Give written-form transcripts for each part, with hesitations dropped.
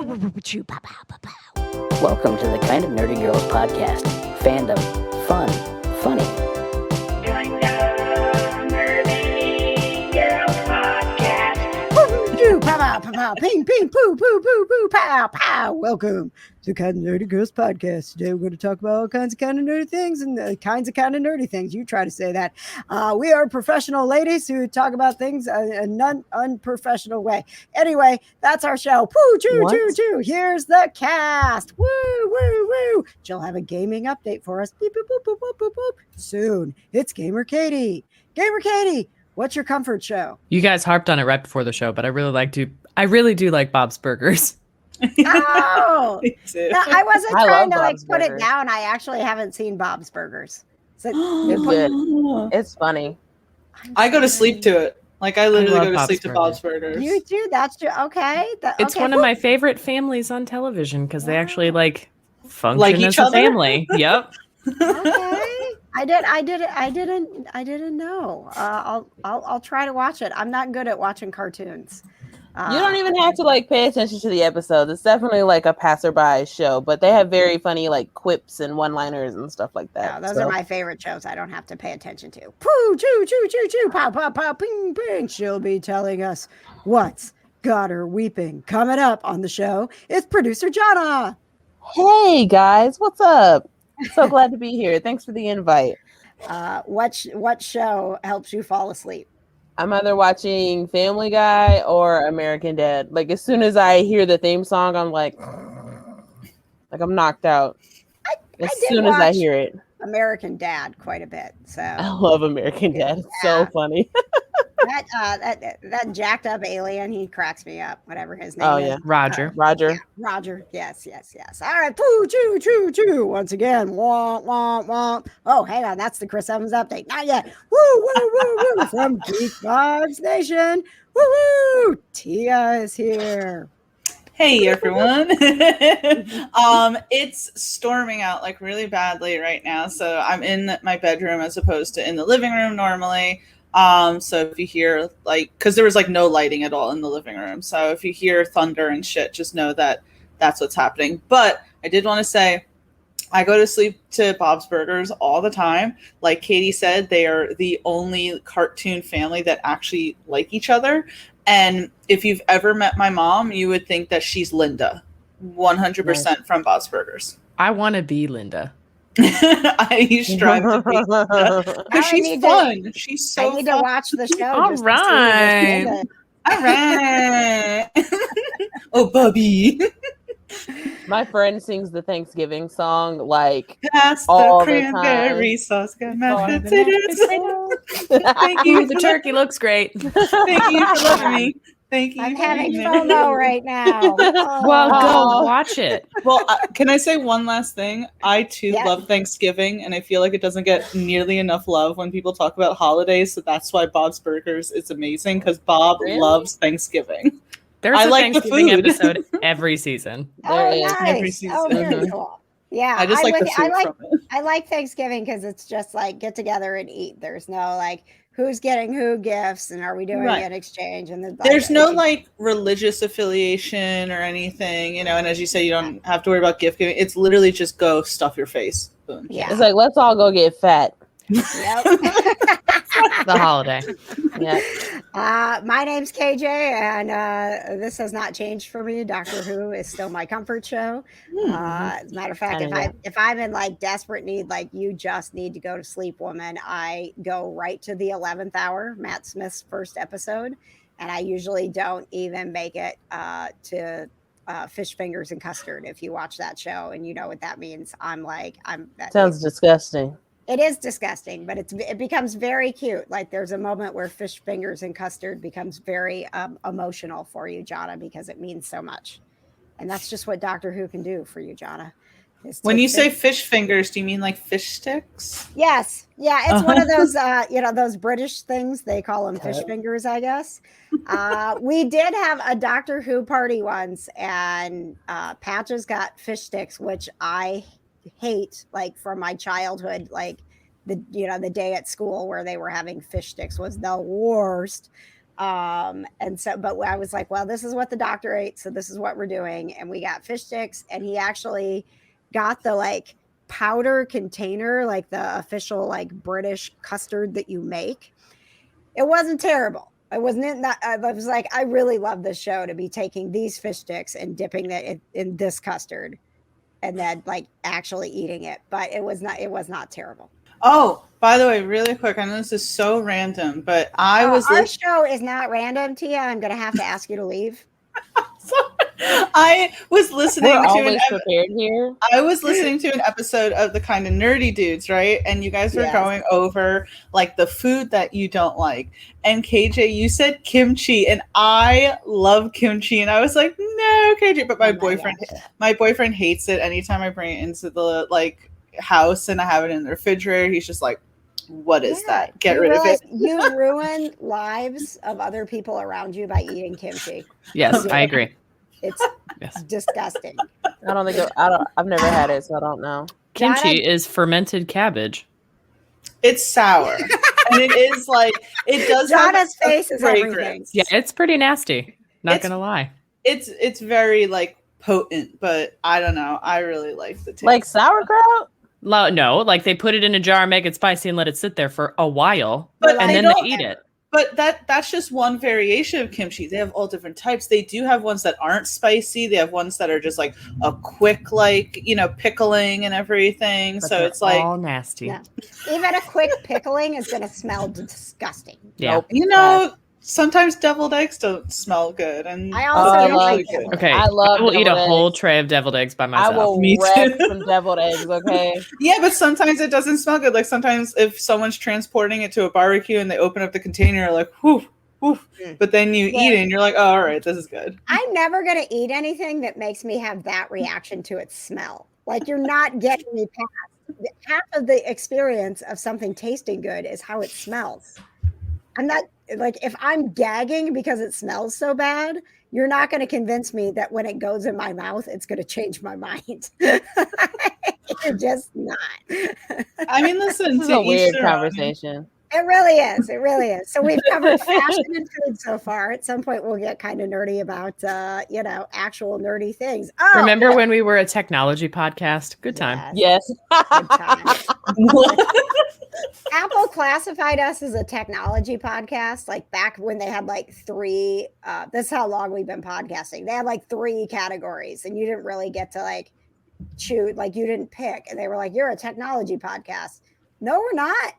Welcome to the Kind of Nerdy Girls podcast. Fandom, fun, funny. Ping, ping, poo, poo, poo, poo, pow, pow. Welcome to Kind of Nerdy Girls podcast. Today we're going to talk about all kinds of kind of nerdy things and the kinds of kind of nerdy things. You try to say that. We are professional ladies who talk about things in an unprofessional way. Anyway, that's our show. Poo, choo, choo, choo. Here's the cast. Woo, woo, woo. She'll have a gaming update for us. Beep, boop, boop, boop, boop, boop, boop. Soon. It's Gamer Katie. Gamer Katie. What's your comfort show? You guys harped on it right before the show, but I really do like Bob's Burgers. Oh, no, I wasn't trying to like put it down. I actually haven't seen Bob's Burgers. So it's good. It's funny. I go to sleep to it. Like I literally go to sleep to Bob's Burgers. You do? That's okay. It's one of my favorite families on television because they actually like function as a family. Yep. Okay. I didn't know. I'll try to watch it. I'm not good at watching cartoons. You don't even have to like pay attention to the episode. It's definitely like a passerby show, but they have very funny like quips and one-liners and stuff like that. No, those are my favorite shows. I don't have to pay attention to. Poo, choo, choo, choo, choo, pow, pow, pow, ping, ping. She'll be telling us what's got her weeping. Coming up on the show, it's producer Jana. Hey guys, what's up? So glad to be here. Thanks for the invite. What show helps you fall asleep? I'm either watching Family Guy or American Dad. Like as soon as I hear the theme song, I'm like I'm knocked out. As soon as I hear it. American Dad quite a bit. So I love American Dad. It's so funny. that jacked up alien, he cracks me up. Whatever his name is. Oh yeah, Roger. Yeah, Roger. Yes. All right, poo, choo, choo, choo. Once again, womp, womp, womp. Oh, hang on, that's the Chris Evans update. Not yet. Woo, woo, woo, woo. From Geek Vibes Nation. Woo, woo. Tia is here. Hey everyone. It's storming out like really badly right now. So I'm in my bedroom as opposed to in the living room normally. So if you hear because there was like no lighting at all in the living room. So if you hear thunder and shit, just know that that's what's happening. But I did want to say, I go to sleep to Bob's Burgers all the time. Like Katie said, they are the only cartoon family that actually like each other. And if you've ever met my mom, you would think that she's Linda, 100% from Bob's Burgers. I want to be Linda. I strive to be Linda because she's fun. She's so fun. I need to watch the show. All right. All right. Oh, Bubby. My friend sings the Thanksgiving song like Pass all the cranberry the sauce. Got mashed potatoes. Thank you. The turkey looks great. Thank you for loving me. Thank you. I'm having FOMO right now. Well, go watch it. Well, can I say one last thing? I too love Thanksgiving, and I feel like it doesn't get nearly enough love when people talk about holidays. So that's why Bob's Burgers is amazing, because Bob loves Thanksgiving. There's a Thanksgiving episode every season. Nice. Every season. Oh, very cool. Yeah, I just like the food from it. I like Thanksgiving because it's just like get together and eat. There's no like who's getting who gifts and are we doing an exchange, and there's no like religious affiliation or anything, and as you say, you don't have to worry about gift giving. It's literally just go stuff your face. Boom. Yeah, it's like let's all go get fat. Yep. The holiday. Yeah. My name's KJ, and this has not changed for me. Doctor Who is still my comfort show. As a matter of fact, if I'm in like desperate need, like you just need to go to sleep, woman, I go right to the 11th hour, Matt Smith's first episode, and I usually don't even make it to fish fingers and custard. If you watch that show and you know what that means, Sounds disgusting. It is disgusting, but it becomes very cute. Like there's a moment where fish fingers and custard becomes very emotional for you, Jana, because it means so much. And that's just what Doctor Who can do for you, Jana. When you say fish fingers, do you mean like fish sticks? Yes. Yeah, it's one of those, those British things. They call them fish fingers, I guess. We did have a Doctor Who party once, and Patches got fish sticks, which I hate, like from my childhood. Like the day at school where they were having fish sticks was the worst. And so, but I was like, well, this is what the doctor ate, so this is what we're doing. And we got fish sticks, and he actually got the like powder container, like the official like British custard that you make. It wasn't terrible. It wasn't that. I was like, I really love this show to be taking these fish sticks and dipping it in this custard, and then like actually eating it. But it was not terrible. Oh, by the way, really quick, I know this is so random, but our show is not random, Tia. I'm going to have to ask you to leave. I was listening prepared here. I was listening to an episode of the Kind of Nerdy Dudes, right? And you guys were going over like the food that you don't like. And KJ, you said kimchi, and I love kimchi, and I was like, no, KJ, but my boyfriend hates it. Anytime I bring it into the like house and I have it in the refrigerator, he's just like, what is that? Get rid of it. You ruin lives of other people around you by eating kimchi. Yes, I agree. It's disgusting. I've never had it, so I don't know. Kimchi is fermented cabbage. It's sour. And it is like, it does Donna's face is everything. Yeah, it's pretty nasty. Not gonna lie. It's very like potent, but I don't know. I really like the taste. Like sauerkraut? No, like they put it in a jar, make it spicy, and let it sit there for a while, and then they eat it. But that's just one variation of kimchi. They have all different types. They do have ones that aren't spicy. They have ones that are just like a quick, like, pickling and everything. But so it's like all nasty. Yeah. Even a quick pickling is going to smell disgusting. Yeah. Sometimes deviled eggs don't smell good, and I also don't like it. Okay, I will eat a whole tray of deviled eggs by myself. I will wreck some deviled eggs. Okay. Yeah, but sometimes it doesn't smell good. Like sometimes if someone's transporting it to a barbecue and they open up the container, like whoo, whoo, but then you eat it and you're like, oh, all right, this is good. I'm never gonna eat anything that makes me have that reaction to its smell. Like you're not getting me past half of the experience of something tasting good is how it smells. I'm not like if I'm gagging because it smells so bad, you're not going to convince me that when it goes in my mouth, it's going to change my mind. You're just not. I mean, listen, this is a weird conversation. It really is. It really is. So we've covered fashion and food so far. At some point, we'll get kind of nerdy about, actual nerdy things. Oh, remember when we were a technology podcast? Good time. Yes. Good time. Apple classified us as a technology podcast, like back when they had like three. This is how long we've been podcasting. They had like 3 categories, and you didn't really get to like choose. Like you didn't pick, and they were like, "You're a technology podcast." No, we're not.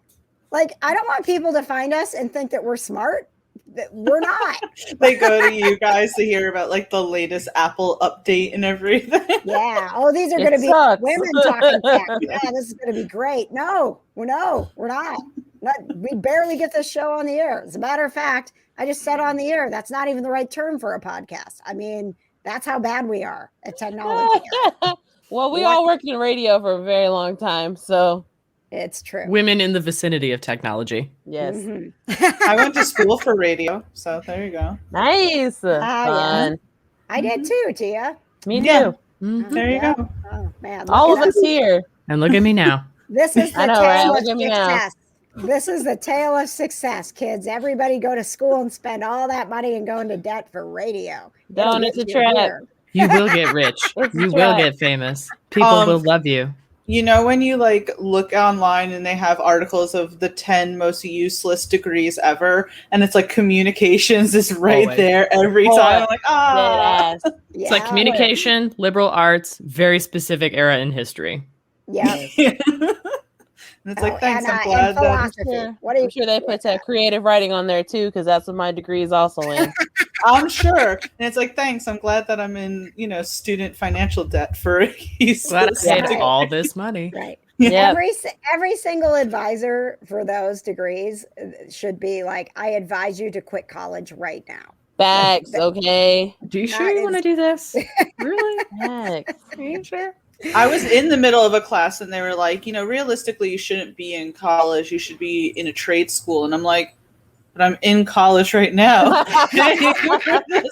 Like, I don't want people to find us and think that we're smart. That we're not. They go to you guys to hear about like the latest Apple update and everything. Yeah. Oh, these are going to be women talking tech. Yeah, this is going to be great. No, we're not. We barely get this show on the air. As a matter of fact, I just said on the air, that's not even the right term for a podcast. I mean, that's how bad we are at technology. Well, we all worked in radio for a very long time, so. It's true. Women in the vicinity of technology. Yes. Mm-hmm. I went to school for radio, so there you go. Nice. Fun. Yeah. I did too, Tia. Me too. Yeah. Mm-hmm. There you go. Oh man. All of us here. And look at me now. This is the I know, tale right? of Look at me now. success. This is the tale of success, kids. Everybody go to school and spend all that money and go into debt for radio. Don't, it's a trap. You will get rich. You will get famous. People will love you. You know, when you like look online and they have articles of the 10 most useless degrees ever, and it's like communications is right there every time. I'm like, It's like communication, liberal arts, very specific era in history. Yeah. And it's like, thanks, I'm and glad philosophy. What are you I'm sure they put that creative writing on there too, because that's what my degree is also in. I'm sure. And it's like, thanks, I'm glad that I'm in, student financial debt for glad I saved all this money. Right. Yeah. Every single advisor for those degrees should be like, I advise you to quit college right now. Facts, okay. Do you sure you want to do this? Really? Facts. Are you sure? I was in the middle of a class and they were like, realistically, you shouldn't be in college. You should be in a trade school. And I'm like, but I'm in college right now.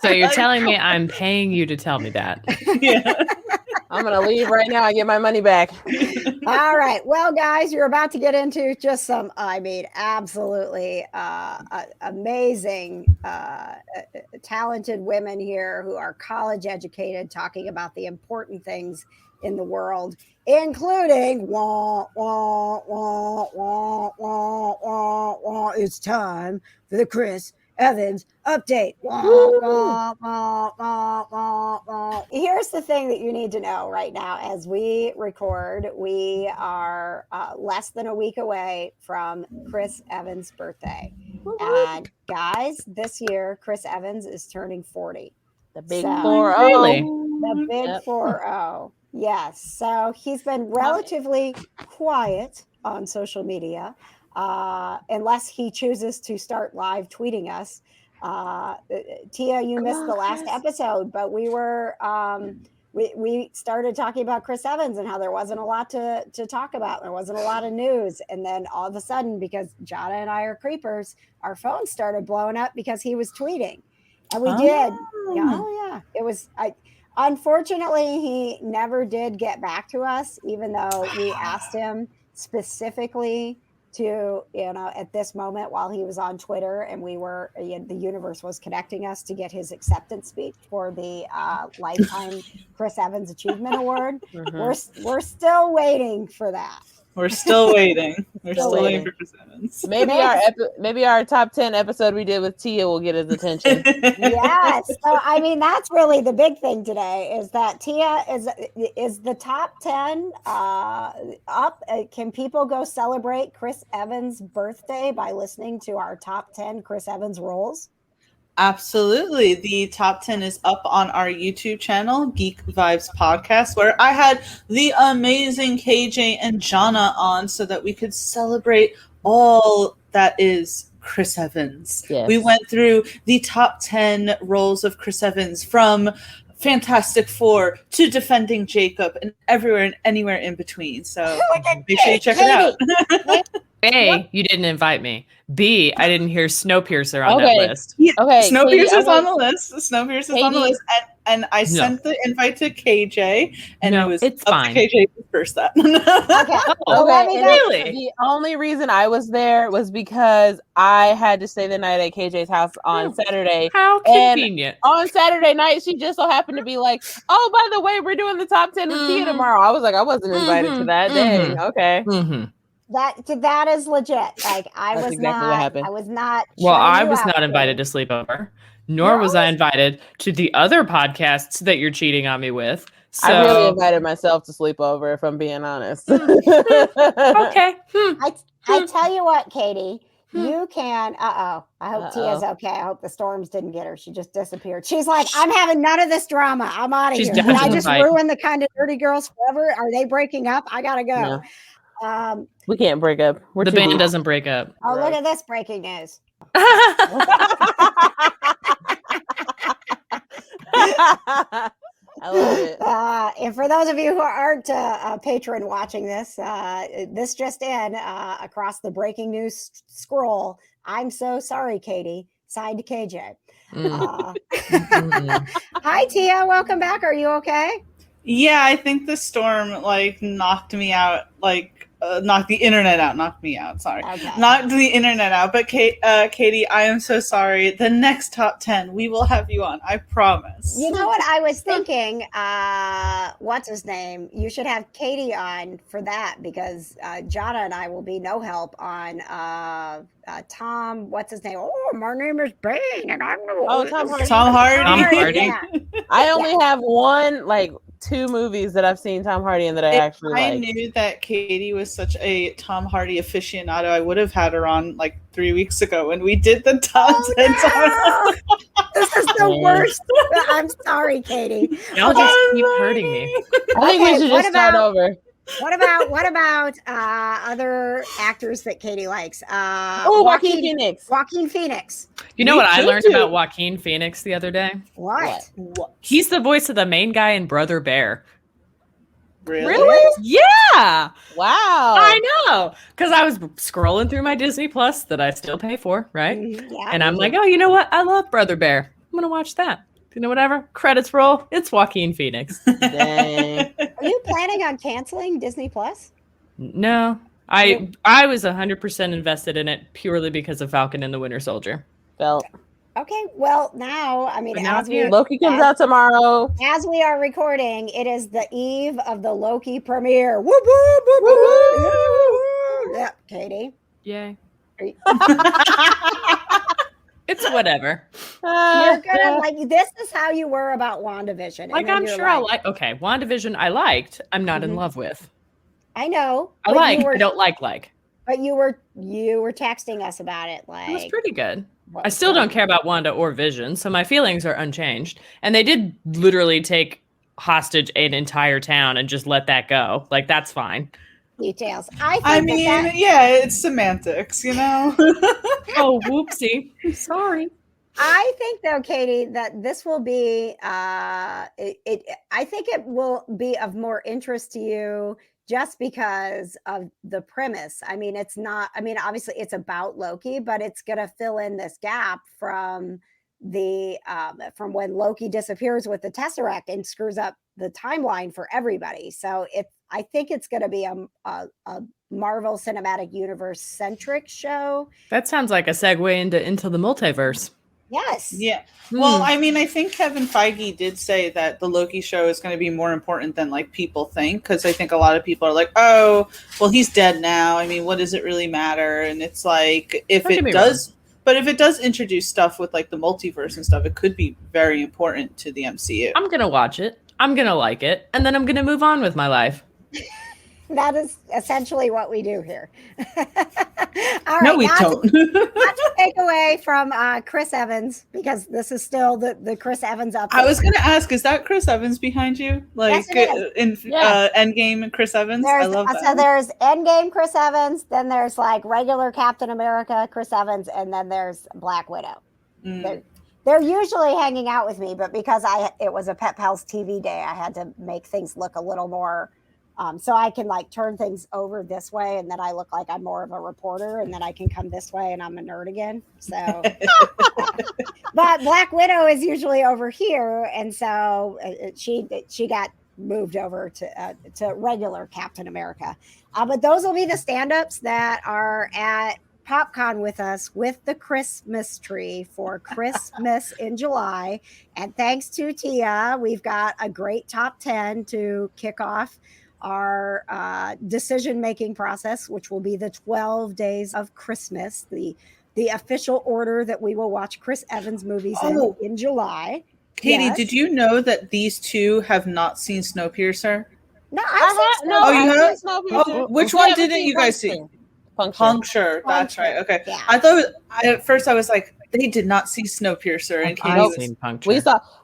So you're telling me I'm paying you to tell me that? Yeah. I'm going to leave right now and get my money back. All right. Well, guys, you're about to get into just some, absolutely amazing, talented women here who are college educated, talking about the important things in the world, including it's time for the Chris Evans update. Here's the thing that you need to know right now as we record. We are less than a week away from Chris Evans' birthday. And guys, this year, Chris Evans is turning 40. The big So- 4-0. Really? The big Yep. 4-0. Yes. So he's been relatively quiet on social media, unless he chooses to start live tweeting us. Tia, you missed the last episode, but we were we started talking about Chris Evans and how there wasn't a lot to talk about. There wasn't a lot of news. And then all of a sudden, because Jada and I are creepers, our phones started blowing up because he was tweeting. And we did. Yeah. It was unfortunately, he never did get back to us, even though we asked him specifically to, at this moment while he was on Twitter and the universe was connecting us to get his acceptance speech for the Lifetime Chris Evans Achievement Award. We're still waiting for that. We're still waiting. We're Still still waiting waiting. for Chris Evans. Maybe our top 10 episode we did with Tia will get his attention. Yes. So that's really the big thing today is that Tia is the top 10 up. Can people go celebrate Chris Evans' birthday by listening to our top 10 Chris Evans roles? Absolutely. The top 10 is up on our YouTube channel, Geek Vibes Podcast, where I had the amazing KJ and Jana on so that we could celebrate all that is Chris Evans. Yes. We went through the top 10 roles of Chris Evans from Fantastic Four to Defending Jacob and everywhere and anywhere in between. So make sure you check it out. A, you didn't invite me. B, I didn't hear Snowpiercer on that list. Okay, Snowpiercer's on the list. Snowpiercer's on the Katie- list. And I sent the invite to KJ, and No, it was it's up fine. to KJ to first that. Okay. Oh, let me and go. really? The only reason I was there was because I had to stay the night at KJ's house on Saturday. How And- convenient. On Saturday night, she just so happened to be like, "Oh, by the way, we're doing the top 10 with Tia tomorrow." I was like, I wasn't invited to that. Dang, okay. Mm-hmm. That is legit. Like That's exactly what happened. I was not. Well, shutting I you was out not for invited it. to sleepover, nor was I invited to the other podcasts that you're cheating on me with. So, I really invited myself to sleep over, if I'm being honest. okay. I tell you what, Katie, you can. I hope Tia's okay. I hope the storms didn't get her. She just disappeared. She's like, I'm having none of this drama. I'm out of She's here. Did I dodging the just fight. ruin the Kind of Dirty Girls forever? Are they breaking up? I gotta go. No. We can't break up. We're The too band deep. doesn't break up. Oh, look at this breaking news. I love it. And for those of you who aren't a patron watching this, this just in across the breaking news scroll. I'm so sorry, Katie. Signed to KJ. Hi, Tia. Welcome back. Are you okay? Yeah, I think the storm knocked me out, knocked the internet out, knocked me out, sorry. Okay. Knocked the internet out. But Katie, I am so sorry. The next top 10, we will have you on, I promise. You know what I was thinking? What's his name? You should have Katie on for that because Jada and I will be no help on Tom. What's his name? Oh, my name is Bane, and I'm Tom Hardy. Tom Hardy. Tom Hardy. Yeah. I only have two movies that I've seen Tom Hardy in that I If actually I like. knew that Katie was such a Tom Hardy aficionado, I would have had her on 3 weeks ago when we did the top 10 Tom Hardy. This is the worst. I'm sorry, Katie. Y'all just keep hurting me. I think we should what just start about- over. What about other actors that Katie likes? Joaquin Phoenix. Joaquin Phoenix. You know Me what I too, learned too. about Joaquin Phoenix the other day? What? He's the voice of the main guy in Brother Bear. Really? Yeah, Wow. I know. Because I was scrolling through my Disney Plus that I still pay for, right? Yeah. And I'm like, oh, you know what? I love Brother Bear. I'm going to watch that. You know, whatever. Credits roll. It's Joaquin Phoenix. Dang. Are you planning on canceling Disney Plus? No, I was 100% invested in it purely because of Falcon and the Winter Soldier. Felt. Okay, well now, I mean, But now as I we can't. Loki comes out tomorrow. as we are recording, it is the eve of the Loki premiere. Whoop, whoop, whoop, whoop, whoop. Yeah, Katie. Yay. Are you- It's whatever. You're gonna like this is how you were about WandaVision. And Like then I'm you're sure I'll like. Okay, WandaVision I liked. I'm not in love with. I know. I but like. you were, I don't like. But you were texting us about it. Like It was pretty good. what I was still going don't care about Wanda or Vision, so my feelings are unchanged. And they did literally take hostage an entire town and just let that go. Like that's fine. details. I I think mean, that yeah, it's semantics, you know. Oh, whoopsie. Sorry. I think though, Katie, that this will be I think it will be of more interest to you just because of the premise. I mean, it's not, I mean, obviously it's about Loki, but it's gonna fill in this gap from the from when Loki disappears with the Tesseract and screws up the timeline for everybody. So I think it's gonna be a Marvel Cinematic Universe centric show. That sounds like a segue into the multiverse. Yes. Yeah. Well, I mean, I think Kevin Feige did say that the Loki show is going to be more important than like people think, because I think a lot of people are like, "Oh, well, he's dead now. I mean, what does it really matter?" And it's like if it does introduce stuff with like the multiverse and stuff, it could be very important to the MCU. I'm gonna watch it. I'm gonna like it, and then I'm gonna move on with my life. That is essentially what we do here. All No, right, we not don't. not to take away from Chris Evans, because this is still the Chris Evans up. I was going to ask, is that Chris Evans behind you? Like Yes, in Endgame and Chris Evans? I love that. So there's Endgame Chris Evans, then there's like regular Captain America Chris Evans, and then there's Black Widow. They're usually hanging out with me, but because it was a Pet Pals TV day, I had to make things look a little more. So I can like turn things over this way, and then I look like I'm more of a reporter, and then I can come this way and I'm a nerd again. So, but Black Widow is usually over here, and so she got moved over to regular Captain America. But those will be the stand-ups that are at PopCon with us with the Christmas tree for Christmas in July. And thanks to Tia, we've got a great top 10 to kick off our decision-making process, which will be the 12 days of Christmas, the official order that we will watch Chris Evans movies in July. Katie, Yes. did you know that these two have not seen Snowpiercer? No, You have? Which one didn't you guys see? Puncture. That's right. Okay. Yeah. I thought at first I was like, they did not see Snowpiercer, and Katie was.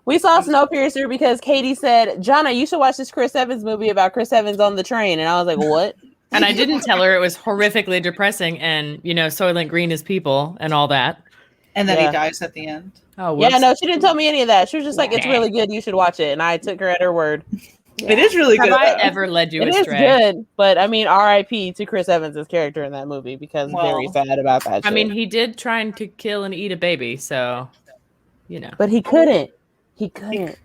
We saw Snowpiercer because Katie said, "Jonna, you should watch this Chris Evans movie about Chris Evans on the train," and I was like, "What?" And I didn't tell her it was horrifically depressing, and Soylent Green is people and all that. And then he dies at the end. Oh, whoops. Yeah, no, she didn't tell me any of that. She was just like, "It's really good. You should watch it," and I took her at her word. It is really good. Have I ever led you astray? It is good, but I mean, R.I.P. to Chris Evans' character in that movie, because I'm very sad about that. I mean, he did try to kill and eat a baby, so but he couldn't. He couldn't.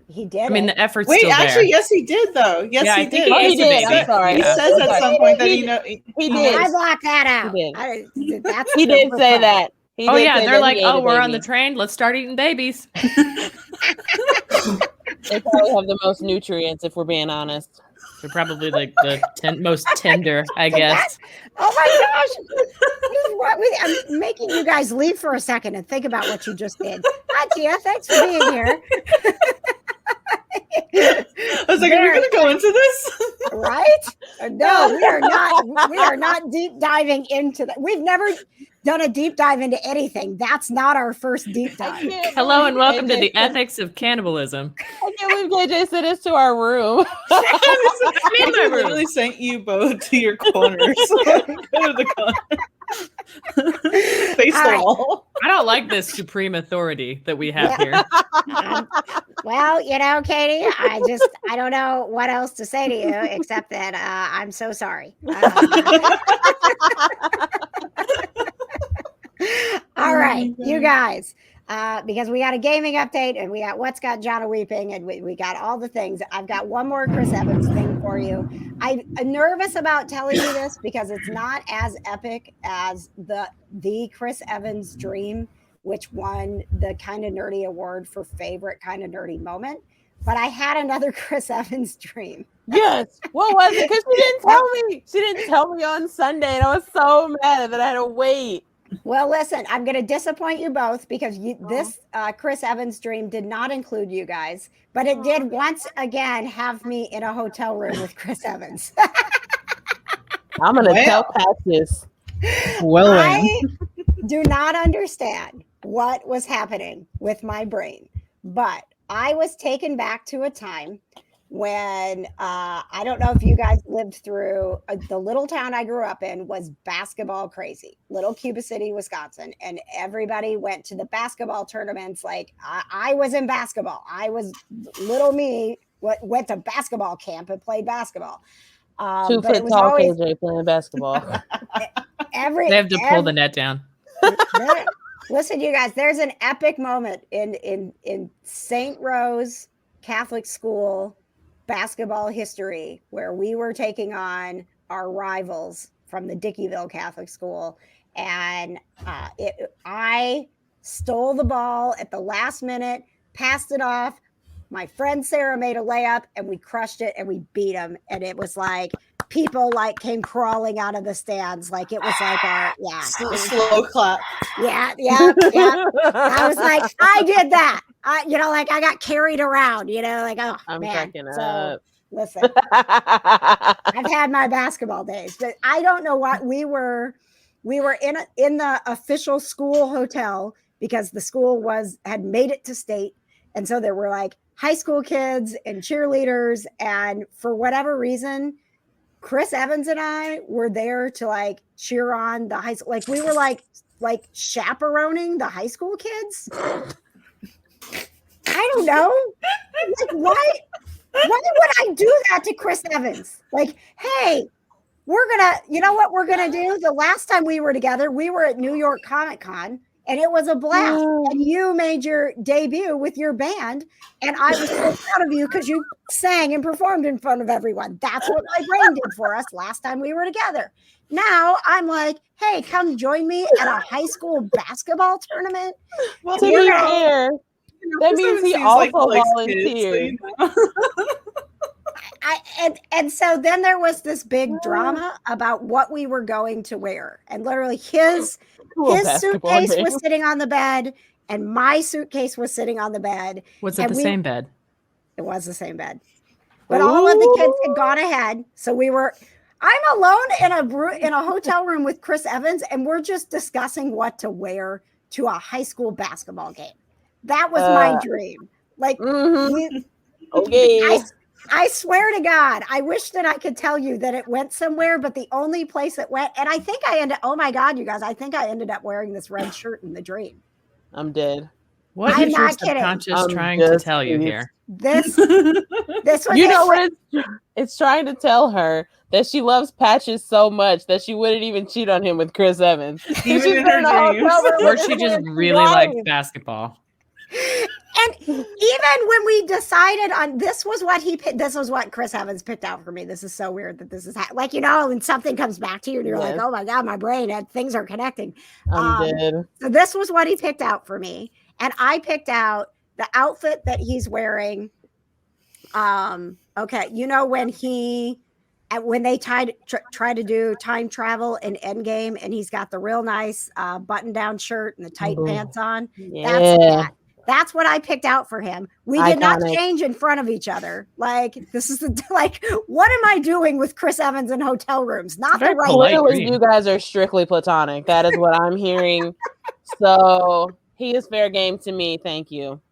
He did. I mean, the effort's Wait, still actually, there. yes, he did, though. Yes, he did. He did. I'm sorry. He says at some point that he did. I blocked that out. He did. That's He did say that. Oh yeah, they're like, "Oh, we're on the train. Let's start eating babies." They probably have the most nutrients, if we're being honest. They're probably like the most tender, I guess. Oh my gosh! I'm making you guys leave for a second and think about what you just did. Hi, Tia. Thanks for being here. I was like, "Are we going to go into this?" Right? No, we are not. We are not deep diving into that. We've never done a deep dive into anything. That's not our first deep dive. Hello and welcome to the ethics of cannibalism. I can't believe JJ sent us to our room. I literally sent you both to your corners. Go to the corner. Face the wall. I don't like this supreme authority that we have here. Well, Katie, I don't know what else to say to you except that I'm so sorry. All right, you guys. because we got a gaming update and we got What's Got Jonna Weeping and we got all the things. I've got one more Chris Evans thing for you. I'm nervous about telling you this because it's not as epic as the Chris Evans dream, which won the Kind of Nerdy award for favorite kind of nerdy moment. But I had another Chris Evans dream. Yes. What was it? Because she didn't tell me. She didn't tell me on Sunday, and I was so mad that I had to wait. Well, listen, I'm going to disappoint you both because this Chris Evans dream did not include you guys, but it did once again have me in a hotel room with Chris Evans. I'm going to tell Patches. I do not understand what was happening with my brain, but I was taken back to a time when I don't know if you guys lived through the little town I grew up in was basketball crazy, Little Cuba City, Wisconsin, and everybody went to the basketball tournaments. Like I was in basketball. I was little me went to basketball camp and played basketball. 2 foot tall KJ playing basketball. They have to pull the net down. Listen, you guys, there's an epic moment in St. Rose Catholic School basketball history where we were taking on our rivals from the Dickeyville Catholic School, and I stole the ball at the last minute, passed it off. My friend Sarah made a layup, and we crushed it, and we beat them. And it was like people like came crawling out of the stands, like it was like our slow clap. Yeah. I was like, I did that. I got carried around, like, oh, I'm man. cracking up. Listen, I've had my basketball days, but I don't know what we were in the official school hotel because the school had made it to state. And so there were like high school kids and cheerleaders. And for whatever reason, Chris Evans and I were there to like cheer on the high school. Like we were like chaperoning the high school kids. I don't know. Like, why would I do that to Chris Evans? Like, hey, you know what we're going to do? The last time we were together, we were at New York Comic Con and it was a blast. And you made your debut with your band. And I was so proud of you because you sang and performed in front of everyone. That's what my brain did for us last time we were together. Now I'm like, hey, come join me at a high school basketball tournament. Well, to be fair, that means he also volunteered. And so then there was this big drama about what we were going to wear. And literally his suitcase was sitting on the bed and my suitcase was sitting on the bed. Was it the same bed? It was the same bed. But all of the kids had gone ahead. So I'm alone in a hotel room with Chris Evans and we're just discussing what to wear to a high school basketball game. That was my dream. Like, okay. I swear to God, I wish that I could tell you that it went somewhere, but the only place it went, and I think oh my God, you guys, I think I ended up wearing this red shirt in the dream. I'm dead. What is your subconscious trying to tell you here? This was what it's trying to tell her that she loves Patches so much that she wouldn't even cheat on him with Chris Evans. Even in her dreams. Or she just really likes basketball. And even when we decided on this was what Chris Evans picked out for me. This is so weird that this is like, when something comes back to you and you're like, oh my God, my brain, things are connecting. I'm dead. So this was what he picked out for me. And I picked out the outfit that he's wearing. Okay. When they try to do time travel in Endgame and he's got the real nice button down shirt and the tight pants on. Yeah. That's what I picked out for him. We did not change in front of each other. Like, this is what am I doing with Chris Evans in hotel rooms? Not the right way. Clearly, you guys are strictly platonic. That is what I'm hearing. So he is fair game to me. Thank you.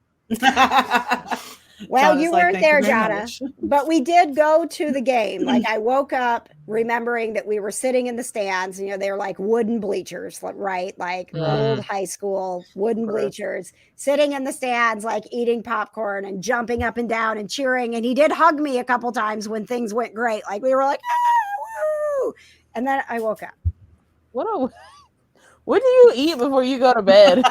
Well, Jonna's you weren't there, Jonna, but we did go to the game. Like, I woke up remembering that we were sitting in the stands. They were like wooden bleachers, right? Like old high school wooden bleachers, sitting in the stands, like eating popcorn and jumping up and down and cheering. And he did hug me a couple times when things went great. Like we were like, ah, woo! And then I woke up. What do you eat before you go to bed?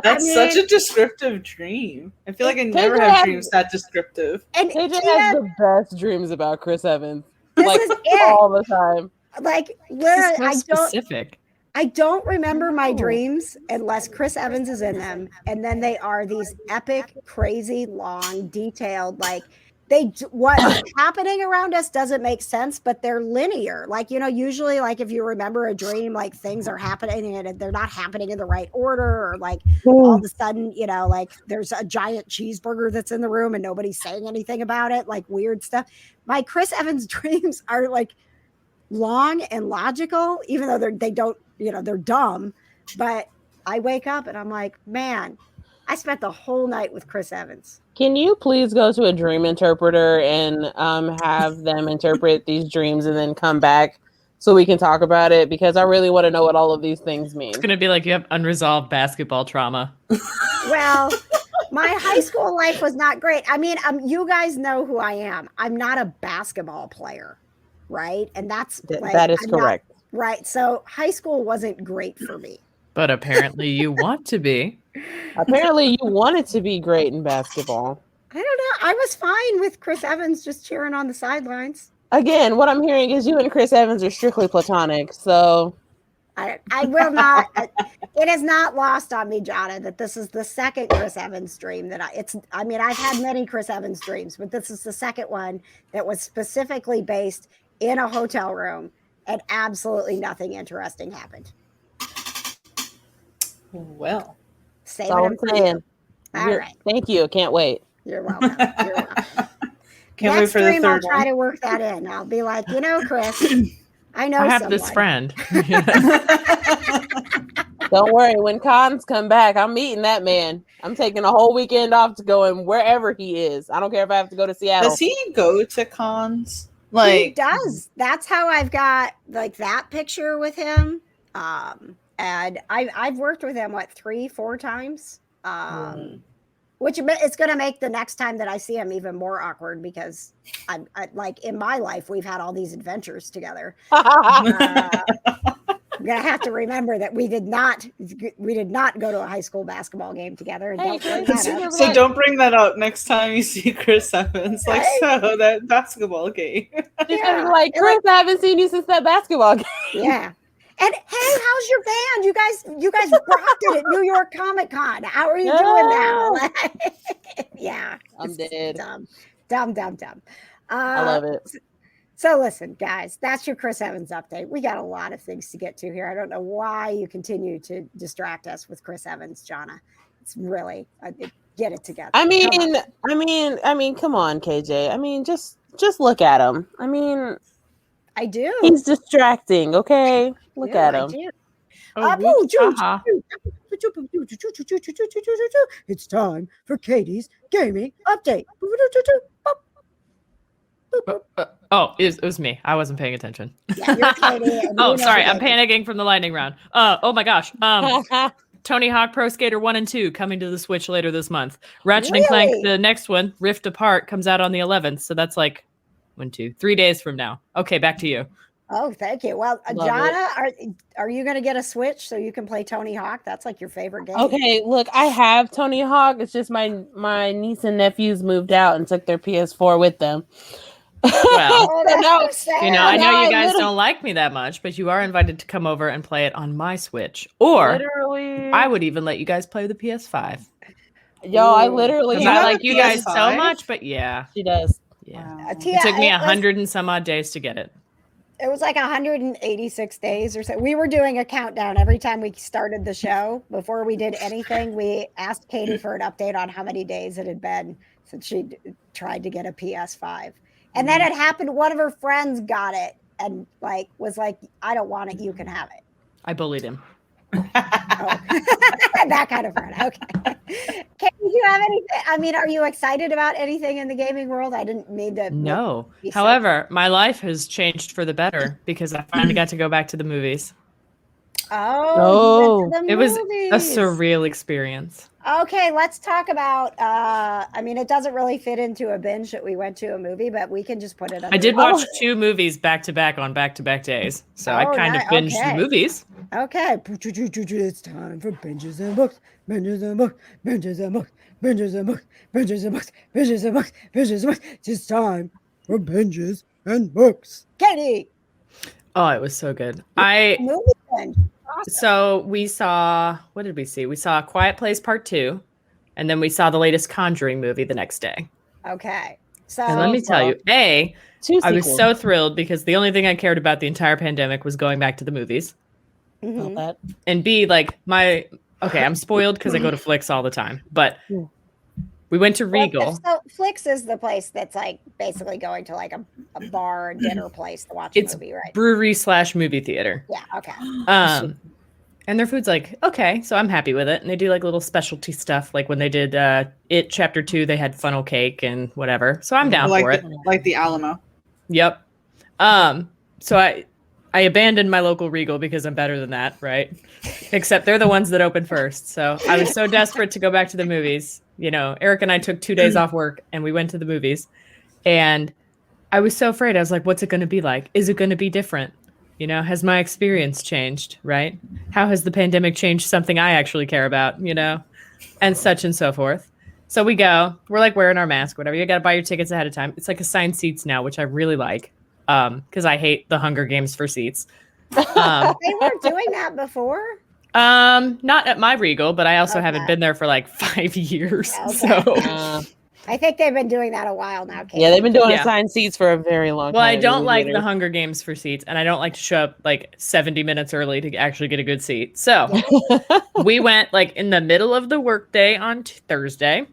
That's such a descriptive dream. I feel like I never KJ have has- dreams that descriptive. And KJ Tia, has the best dreams about Chris Evans. this Like is it. all the time. Like where So specific. I don't remember my dreams unless Chris Evans is in them, and then they are these epic, crazy, long, detailed. Like what's happening around us doesn't make sense, but they're linear. Like usually, like if you remember a dream, like things are happening and they're not happening in the right order, or like all of a sudden, like there's a giant cheeseburger that's in the room and nobody's saying anything about it. Like weird stuff. My Chris Evans dreams are like long and logical, even though they don't, they're dumb. But I wake up and I'm like, man, I spent the whole night with Chris Evans. Can you please go to a dream interpreter and have them interpret these dreams and then come back so we can talk about it? Because I really want to know what all of these things mean. It's gonna be like you have unresolved basketball trauma. Well, my high school life was not great. I mean, you guys know who I am. I'm not a basketball player, right? And that's That is correct. Right. So high school wasn't great for me. But apparently you want to be. Apparently you wanted to be great in basketball. I don't know. I was fine with Chris Evans just cheering on the sidelines. Again, what I'm hearing is you and Chris Evans are strictly platonic. So I will not. It is not lost on me, Jonna, that this is the second Chris Evans dream that I've had many Chris Evans dreams, but this is the second one that was specifically based in a hotel room, and absolutely nothing interesting happened. Well, Save that's all it I'm for you. saying. All right. Thank you. Can't wait. You're welcome. You're welcome. can't wait Next for the dream, I'll third try one. to work that in. I'll be like, Chris, I know I have someone. this friend. Don't worry. When cons come back, I'm meeting that man. I'm taking a whole weekend off to go in wherever he is. I don't care if I have to go to Seattle. Does he go to cons? He Like, does. That's how I've got like that picture with him. And I've worked with him 3-4 times. Which it's going to make the next time that I see him even more awkward, because I like in my life we've had all these adventures together. I'm gonna have to remember that we did not go to a high school basketball game together. And Hey, don't bring that up. so don't bring that up next time you see Chris Evans. Like, so that basketball game. She's gonna be like, Chris, I haven't seen you since that basketball game. Yeah. And hey, how's your band? You guys rocked it at New York Comic Con. How are you doing now? Yeah. I'm dead. Dumb. I love it. So listen, guys, that's your Chris Evans update. We got a lot of things to get to here. I don't know why you continue to distract us with Chris Evans, Jonna. It's really get it together. I mean, come on, KJ. I mean, just look at him. I mean, I do. he's distracting. Okay, look Yeah, at I him. do. Oh, It's time for Katie's gaming update. it was me. I wasn't paying attention. Yeah, you're Katie, and Oh, you know sorry. the I'm game. panicking from the lightning round. Oh my gosh. Tony Hawk Pro Skater 1 and 2 coming to the Switch later this month. Ratchet and Clank, Really? the next one, Rift Apart, comes out on the 11th. So that's like 3 days from now. Okay, back to you. Oh, thank you. Well, Love Jonna, are you going to get a Switch so you can play Tony Hawk? That's like your favorite game. Okay, look, I have Tony Hawk. It's just my niece and nephews moved out and took their PS4 with them. Well, Oh, that's No, so sad. I know No, you guys literally- don't like me that much, but you are invited to come over and play it on my Switch. Or Literally, I would even let you guys play the PS5. I Ooh. literally Because You I have like a you guys so PS5? much, but yeah. She does. Yeah. Tia, It took me it was- 100 and some odd days to get it. It was like 186 days or so. We were doing a countdown every time we started the show. Before we did anything, we asked Katie for an update on how many days it had been since she tried to get a PS5. And then it happened. One of her friends got it and was like, I don't want it. You can have it. I bullied him. Oh. That kind of friend. Okay. Katie, do you have anything? I mean, are you excited about anything in the gaming world? I didn't mean to. No. be so- However, my life has changed for the better because I finally got to go back to the movies. Oh, you went to the It was a movies. surreal experience. Okay, let's talk about. I mean, it doesn't really fit into a binge that we went to a movie, but we can just put it. I did watch 2 movies back to back on back-to-back days, so I kind of binged the movies. Okay, it's time for binges and books, binges and books, binges and books, binges and books, binges and books, binges and books, binges and books. It's time for binges and books. Katie. Oh, it was so good. Movie binge. Awesome. So we saw, what did we see? We saw Quiet Place Part 2, and then we saw the latest Conjuring movie the next day. Okay. So And let me tell you, I was so thrilled because the only thing I cared about the entire pandemic was going back to the movies. mhm. And B, like I'm spoiled because I go to Flicks all the time, but we went to Regal. So Flicks is the place that's like basically going to like a bar dinner place to watch a movie, right? Brewery/movie theater. Yeah. Okay. And their food's like, okay, so I'm happy with it. And they do like little specialty stuff. Like when they did It Chapter 2, they had funnel cake and whatever. So I'm down for it. Like the Alamo. Yep. So I abandoned my local Regal because I'm better than that, right? Except they're the ones that open first. So I was so desperate to go back to the movies. You know, Eric and I took 2 days off work and we went to the movies. And I was so afraid. I was like, what's it going to be like? Is it going to be different? You know, has my experience changed, right? How has the pandemic changed something I actually care about, you know, and such and so forth. So we go, we're like wearing our mask, whatever. You got to buy your tickets ahead of time. It's like assigned seats now, which I really like because I hate the Hunger Games for seats. They weren't doing that before. Not at my Regal, but I also haven't been there for like 5 years. Okay. So I think they've been doing that a while now. Katie. Yeah, they've been doing assigned seats for a very long time. Well, I don't like the Hunger Games for seats, and I don't like to show up like 70 minutes early to actually get a good seat. So we went like in the middle of the workday on Thursday,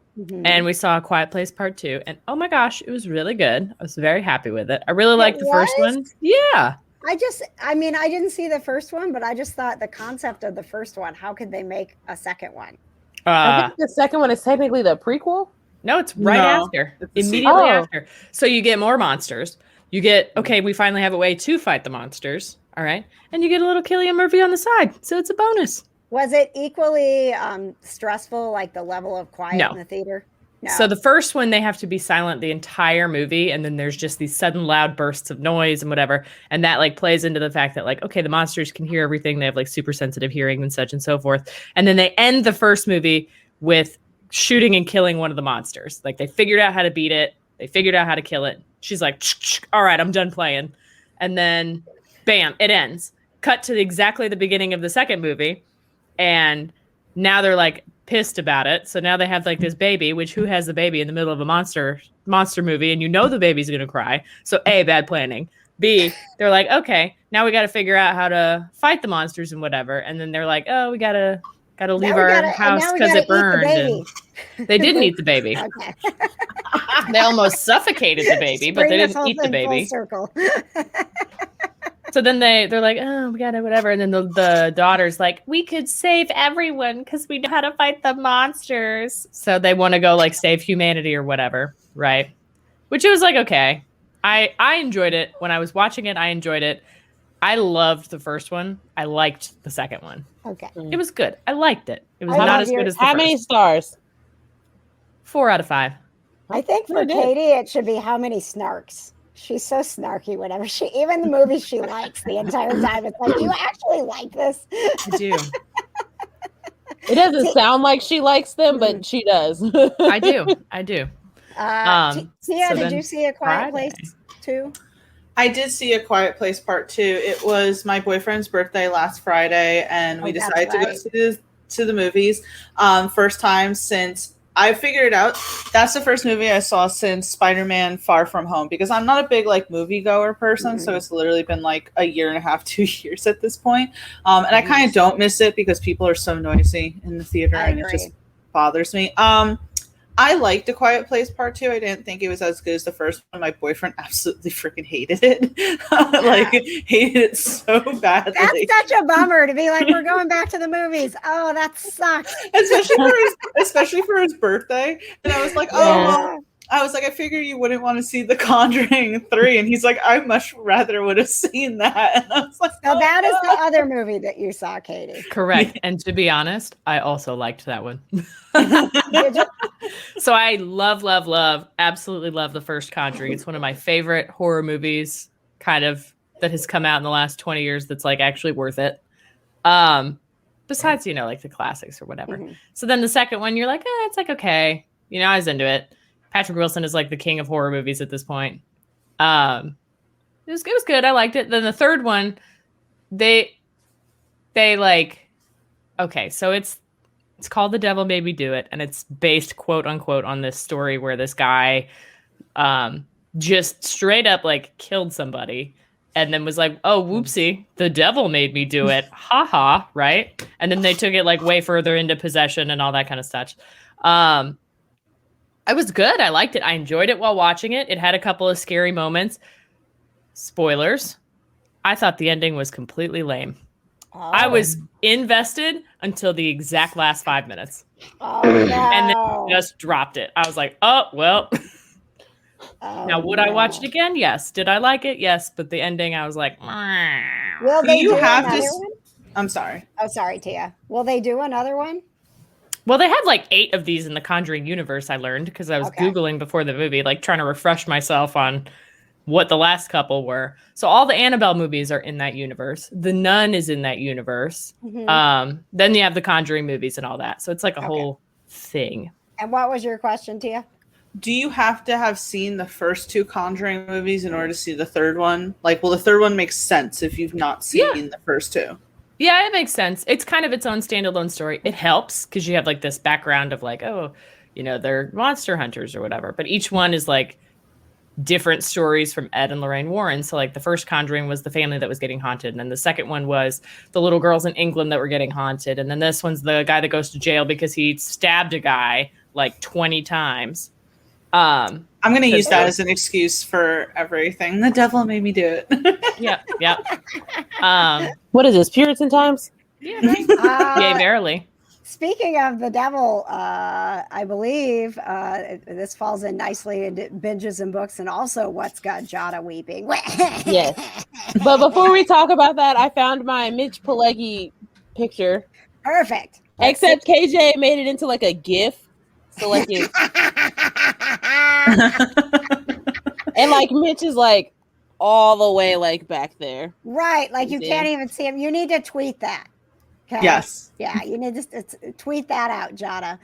and we saw A Quiet Place Part 2, and oh my gosh, it was really good. I was very happy with it. I really liked the first one. Yeah. I didn't see the first one, but I just thought the concept of the first one, how could they make a second one? I think the second one is technically the prequel. No, it's after. Immediately after. So you get more monsters. You get, we finally have a way to fight the monsters. All right. And you get a little Cillian Murphy on the side. So it's a bonus. Was it equally stressful, like the level of quiet in the theater? No. So the first one, they have to be silent the entire movie. And then there's just these sudden loud bursts of noise and whatever. And that like plays into the fact that like, okay, the monsters can hear everything. They have like super sensitive hearing and such and so forth. And then they end the first movie with shooting and killing one of the monsters. Like they figured out how to beat it. They figured out how to kill it. She's like, all right, I'm done playing. And then bam, it ends. Cut to exactly the beginning of the second movie. And now they're like pissed about it. So now they have like this baby, which who has the baby in the middle of a monster movie? And you know the baby's going to cry. So A, bad planning. B, they're like, okay, now we got to figure out how to fight the monsters and whatever. And then they're like, oh, we got to leave our house because it burned. And they didn't eat the baby. Okay. They almost suffocated the baby, but they didn't eat the baby. Circle. So then they're like, oh, we gotta whatever. And then the daughter's like, we could save everyone because we know how to fight the monsters. So they want to go like save humanity or whatever, right? Which it was like, okay. I enjoyed it. When I was watching it, I enjoyed it. I loved the first one. I liked the second one. Okay. It was good. I liked it. It was not as good as the How first. many stars? 4 out of 5. I think for Katie, it should be how many snarks. She's so snarky whenever even the movies she likes the entire time. It's like, do you actually like this? I do. It doesn't sound like she likes them, but she does. I do. Tia, did you see A Quiet Place too? I did see A Quiet Place Part 2. It was my boyfriend's birthday last Friday, and we decided to go to the movies. First time since I figured it out. That's the first movie I saw since Spider-Man Far From Home, because I'm not a big like moviegoer person, so it's literally been like a year and a half, 2 years at this point. And I kind of don't miss it because people are so noisy in the theater, and it just bothers me. I liked A Quiet Place Part 2. I didn't think it was as good as the first one. My boyfriend absolutely freaking hated it. Hated it so badly. That's such a bummer to be like, we're going back to the movies. Oh, that sucks. Especially for his birthday. And I was like, I was like, I figure you wouldn't want to see The Conjuring 3. And he's like, I much rather would have seen that. And I was like, So that is the other movie that you saw, Katie. Correct. And to be honest, I also liked that one. Did you? So I love, absolutely love the first Conjuring. It's one of my favorite horror movies, kind of, that has come out in the last 20 years that's like actually worth it. Besides, like the classics or whatever. Mhm. So then the second one, you're like, it's like, okay. I was into it. Patrick Wilson is like the king of horror movies at this point. It was good. I liked it. Then the third one, they like, okay, so it's called The Devil Made Me Do It, and it's based, quote unquote, on this story where this guy just straight up like killed somebody and then was like, oh, whoopsie, the devil made me do it. Ha ha, right? And then they took it like way further into possession and all that kind of stuff. It was good. I liked it. I enjoyed it while watching it. It had a couple of scary moments. Spoilers. I thought the ending was completely lame. Oh. I was invested until the exact last 5 minutes. Oh, no. And then just dropped it. I was like, oh, well. Oh, Now, would I watch it again? Yes. Did I like it? Yes. But the ending, I was like, Will they you do have another to? one? I'm sorry. Oh, sorry, Tia. Will they do another one? Well, they have like 8 of these in the Conjuring universe, I learned, because I was Googling before the movie, like trying to refresh myself on what the last couple were. So all the Annabelle movies are in that universe. The Nun is in that universe. Mm-hmm. Then you have the Conjuring movies and all that. So it's like a whole thing. And what was your question, Tia? Do you have to have seen the first 2 Conjuring movies in order to see the third one? Like, well, the third one makes sense if you've not seen the first 2. Yeah, it makes sense. It's kind of its own standalone story. It helps because you have like this background of like, oh, they're monster hunters or whatever. But each one is like different stories from Ed and Lorraine Warren. So like the first Conjuring was the family that was getting haunted. And then the second one was the little girls in England that were getting haunted. And then this one's the guy that goes to jail because he stabbed a guy like 20 times. I'm going to use that as an excuse for everything. The devil made me do it. Yeah. What is this, Puritan times? Yeah, right. Yay, verily. Speaking of the devil, I believe this falls in nicely into binges and books, and also what's got Jada weeping. Yes. But before we talk about that, I found my Mitch Pileggi picture. Perfect. Except KJ made it into like a GIF. So like it, and like Mitch is like all the way like back there. Right. Like you can't even see him. You need to tweet that. Okay? Yes. Yeah, you need to tweet that out, Jada.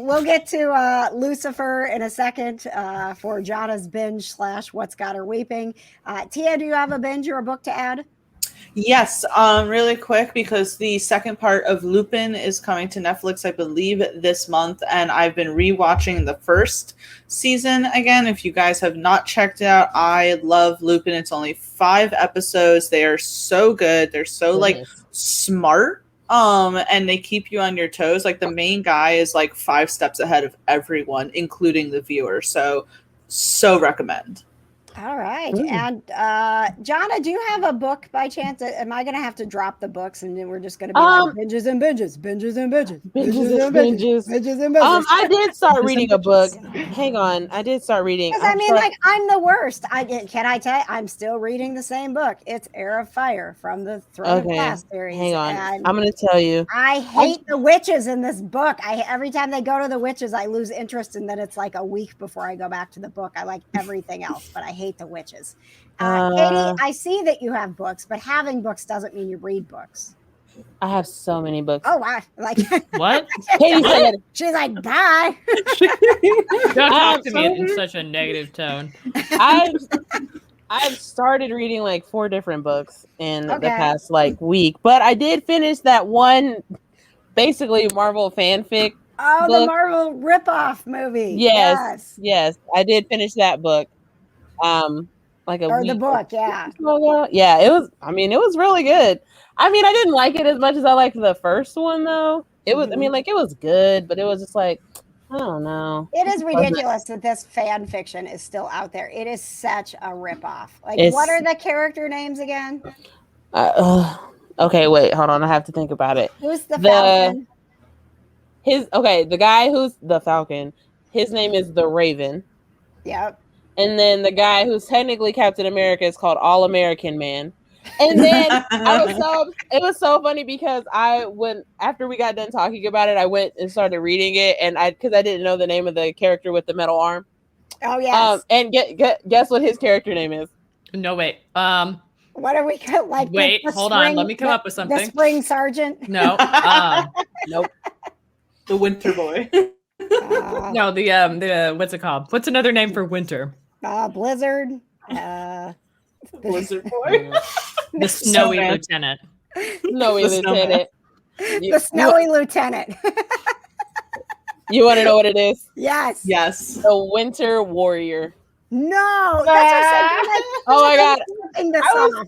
We'll get to Lucifer in a second for Jada's binge / what's got her weeping. Tia, do you have a binge or a book to add? Yes, really quick, because the second part of Lupin is coming to Netflix, I believe, this month, and I've been rewatching the first season again. If you guys have not checked it out, I love Lupin. It's only 5 episodes. They are so good. They're so like smart, and they keep you on your toes. Like the main guy is like 5 steps ahead of everyone, including the viewer. So recommend. All right. Ooh. And Jonna, do you have a book by chance? Am I going to have to drop the books and then we're just going to be like binges and binges, binges and binges, binges and binges, binges and binges? I did start reading a book. Hang on. I did start reading. Because like I'm the worst. Can I tell you, I'm still reading the same book. It's Heir of Fire from the Throne of Glass series. Hang on. I'm going to tell you. I hate the witches in this book. Every time they go to the witches, I lose interest, and then it's like a week before I go back to the book. I like everything else, but I hate the witches. Katie, I see that you have books, but having books doesn't mean you read books. I have so many books. Oh, wow. Like what? Katie said, she's like, bye. Don't talk to me in such a negative tone. I've started reading like 4 different books in the past like week, but I did finish that one basically Marvel fanfic. Oh, book. The Marvel ripoff movie. Yes. I did finish that book. Like a week the book, yeah. Yeah, it was really good. I mean, I didn't like it as much as I liked the first one though. It was, it was good, but it was just like, I don't know. It is ridiculous that this fan fiction is still out there. It is such a ripoff. Like, what are the character names again? Okay, wait, hold on. I have to think about it. Who's the Falcon? The guy who's the Falcon, his name is the Raven. Yep. And then the guy who's technically Captain America is called All American Man. And then it was so funny because after we got done talking about it, I went and started reading it, and because I didn't know the name of the character with the metal arm. Oh yes. And guess what his character name is? No, wait. What are we like? Wait, hold on. Let me come up with something. The Spring Sergeant. No. Nope. The Winter Boy. No, the what's it called? What's another name for winter? Blizzard. Blizzard Boy. The Snowy Snowman. Lieutenant. Snowy Lieutenant. The Snowy Lieutenant. You want to know what it is? Yes. Yes. The Winter Warrior. No. That's what I said. Oh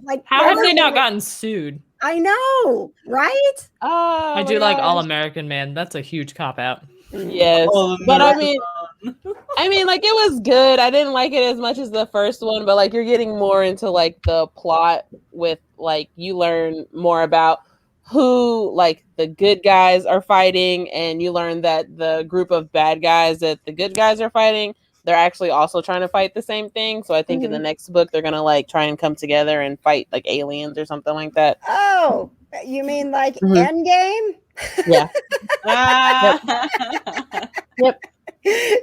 my God. How have they not gotten sued? I know, right? Oh, I do like All American Man. That's a huge cop out. Yes, but I mean, like it was good. I didn't like it as much as the first one, but like you're getting more into like the plot with like you learn more about who like the good guys are fighting, and you learn that the group of bad guys that the good guys are fighting, they're actually also trying to fight the same thing. So I think in the next book they're gonna like try and come together and fight like aliens or something like that. Oh, you mean like Endgame? Yeah. Yep.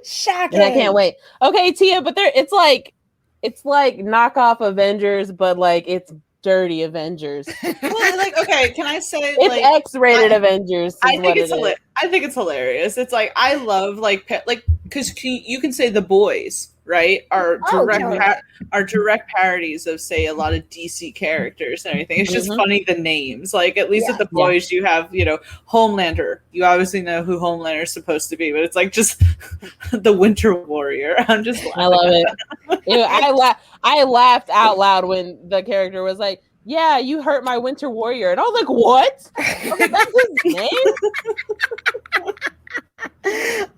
Shocking. And I can't wait. Okay, Tia, but it's like knockoff Avengers, but like it's dirty Avengers. Well, like, okay, can I say It's like X-rated Avengers. I think it's hilarious. It's like I love like because you can say The Boys, right? Are direct parodies of say a lot of DC characters and everything. It's just funny the names. Like at least at The Boys you have Homelander. You obviously know who Homelander is supposed to be, but it's like just the Winter Warrior. I'm just laughing. I love it. I laughed out loud when the character was like, "Yeah, you hurt my Winter Warrior," and I was like, "What? I was like, that's his name?"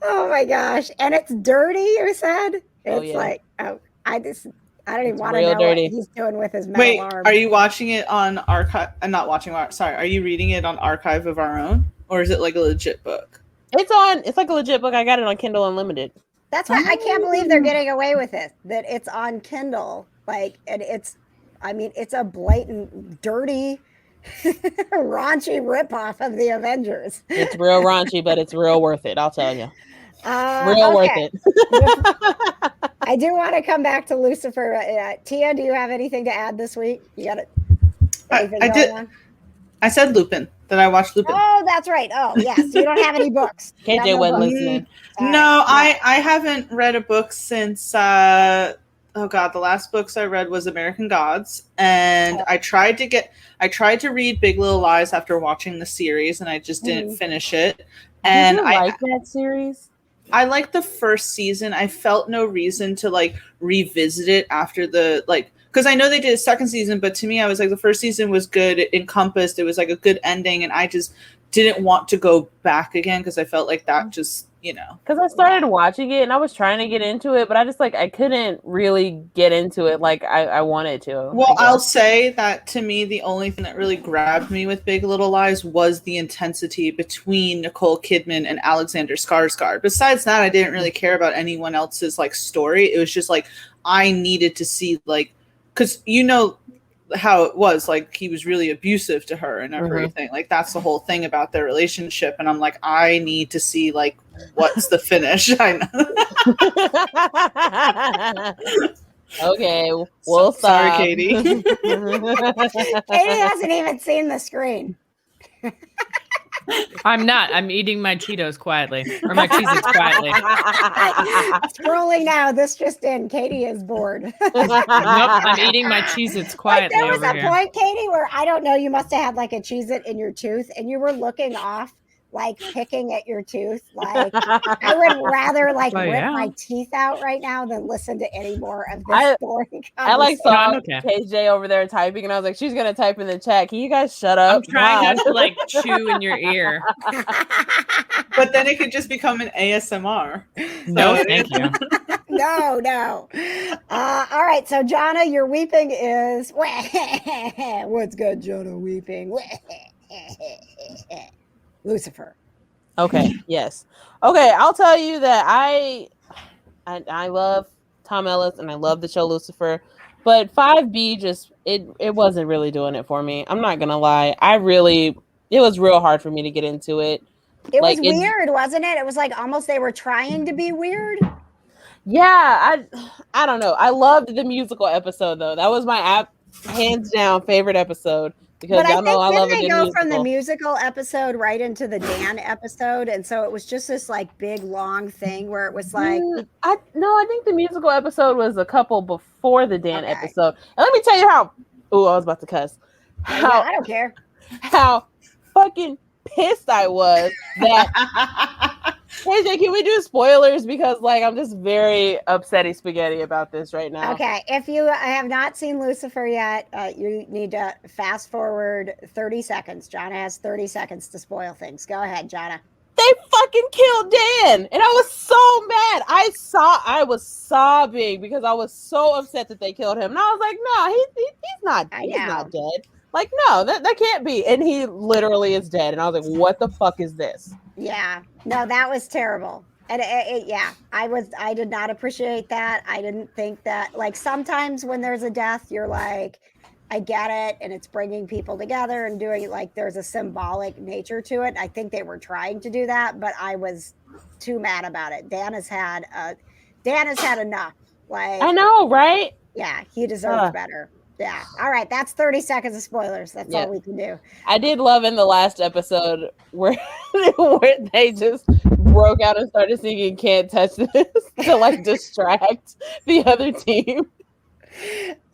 Oh my gosh. And it's dirty, you said? It's like, I don't even want to real know dirty. what he's doing with his metal arm. Are you watching it on Archive? Not watching. Sorry, are you reading it on Archive of Our Own, or is it like a legit book? It's like a legit book. I got it on Kindle Unlimited. That's why I can't believe they're getting away with it. That it's on Kindle. Like, and it's a blatant, dirty, raunchy ripoff of the Avengers. It's real raunchy, but it's real worth it. I'll tell you. Worth it. I do want to come back to Lucifer. Tia, do you have anything to add this week? You got it. I did. On? I said Lupin. That I watched Lupin. Oh, that's right. Oh, yes. You don't have any books. KJ wasn't listening. No, I haven't read a book since. The last books I read was American Gods, and I tried to read Big Little Lies after watching the series, and I just didn't finish it. And Did you like that series? I liked the first season. I felt no reason to like revisit it after the because I know they did a second season, but to me, I was like, the first season was good. It encompassed. It was like a good ending, and I just didn't want to go back again because I felt like that just because I started watching it and I was trying to get into it, but I just I couldn't really get into it like I wanted to. Well, I'll say that to me, the only thing that really grabbed me with Big Little Lies was the intensity between Nicole Kidman and Alexander Skarsgård. Besides that, I didn't really care about anyone else's story. It was just I needed to see because how it was he was really abusive to her and everything. That's the whole thing about their relationship, and I'm I need to see what's the finish. I know. Okay, we'll stop. Sorry, Katie. Katie hasn't even seen the screen. I'm not. I'm eating my Cheetos quietly, or my Cheez-Its quietly. Scrolling now. This just in. Katie is bored. Nope, I'm eating my Cheez-Its quietly there was over a here. point, Katie, where I don't know. You must have had a Cheez-It in your tooth, and you were looking off, picking at your tooth. I would rather rip my teeth out right now than listen to any more of this boring I saw KJ over there typing, and I was like, she's gonna type in the chat. Can you guys shut up? I'm trying not to chew in your ear. But then it could just become an ASMR. No, thank you. No. All right, so Jonna, your weeping is what's good, Jonna? Weeping. Lucifer. Okay. Yes. Okay. I'll tell you that I love Tom Ellis and I love the show Lucifer, but 5B just it wasn't really doing it for me. I'm not gonna lie. It was real hard for me to get into it. It Like, was weird, wasn't it? It was like almost they were trying to be weird. Yeah, I don't know. I loved the musical episode though. That was my hands down favorite episode because But I y'all know think I love a didn't they good go musical. from the musical episode right into the Dan episode, and so it was just this like big long thing where it was like, I think the musical episode was a couple before the Dan Okay. episode. And let me tell you how. Oh, I was about to cuss. yeah, I don't care. How fucking pissed I was that. KJ, can we do spoilers? Because like I'm just very upsetty spaghetti about this right now. Okay, if you have not seen Lucifer yet, you need to fast forward 30 seconds. Jonna has 30 seconds to spoil things. Go ahead, Jonna. They fucking killed Dan, and I was so mad. I was sobbing because I was so upset that they killed him, and I was like, no, he's not dead. Like, no, that can't be. And he literally is dead, and I was like, what the fuck is this? Yeah, no, that was terrible. And I did not appreciate that. I didn't think that, like, sometimes when there's a death, you're like, I get it, and it's bringing people together and doing it, like there's a symbolic nature to it. I think they were trying to do that, but I was too mad about it. Dan has had enough. Like, I know, right? Yeah, he deserves better. Yeah. All right, that's 30 seconds of spoilers. That's all we can do. I did love in the last episode where they just broke out and started singing "Can't Touch This" to like distract the other team.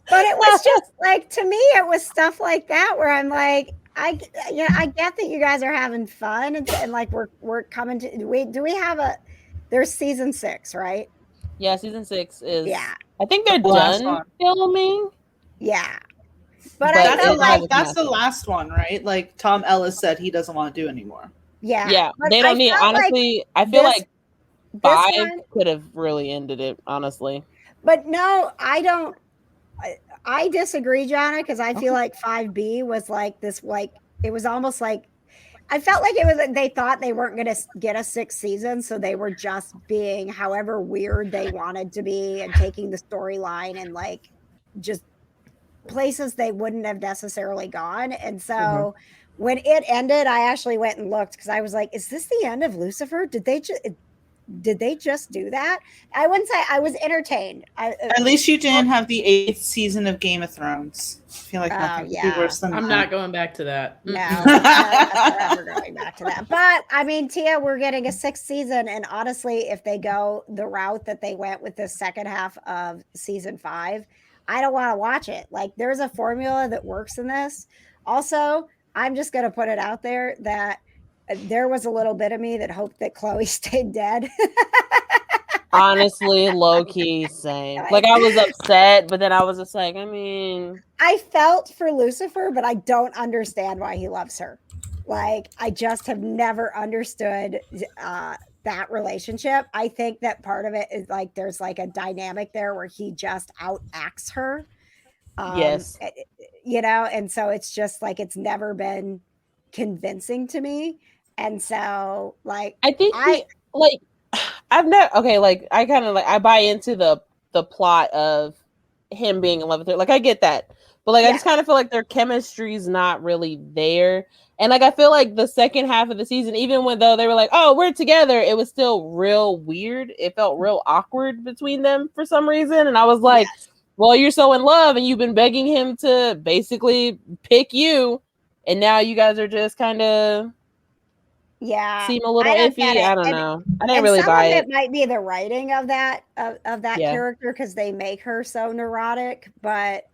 But it was just like, to me, it was stuff like that where I'm like, I get that you guys are having fun and like we're coming to. Do we have there's season 6, right? Yeah, season 6 is. Yeah, I think they're done filming. Yeah, but that's the last one, right? Like Tom Ellis said, he doesn't want to do anymore. Yeah, they don't need. Honestly, I feel like 5 could have really ended it. Honestly, but no, I don't. I disagree, Jonna, because I feel like 5B was like this, like it was almost like I felt like it was. They thought they weren't going to get a 6th season, so they were just being however weird they wanted to be and taking the storyline and like just places they wouldn't have necessarily gone. And so when it ended, I actually went and looked because I was like, "Is this the end of Lucifer? Did they just do that?" I wouldn't say I was entertained. At least you didn't have the 8th season of Game of Thrones. I feel like nothing could be worse than that. I'm not going back to that. No, I'm never going back to that. But I mean, Tia, we're getting a 6th season, and honestly, if they go the route that they went with the second half of season 5, I don't want to watch it. Like, there's a formula that works in this. Also, I'm just going to put it out there that there was a little bit of me that hoped that Chloe stayed dead. honestly, low key, same. Like I was upset, but then I was just like, I mean, I felt for Lucifer, but I don't understand why he loves her. Like, I just have never understood that relationship. I think that part of it is like there's like a dynamic there where he just outacts her. Yes, and so it's just like it's never been convincing to me. And so, like, I think I've never like I kind of like I buy into the plot of him being in love with her. Like I get that, but like I just kind of feel like their chemistry's not really there. And like I feel like the second half of the season, even though they were like, "Oh, we're together," it was still real weird. It felt real awkward between them for some reason, and I was like, "Well, you're so in love, and you've been begging him to basically pick you, and now you guys are just kind of." Seem a little iffy. I don't know. I didn't really buy it. It might be the writing of that character because they make her so neurotic. But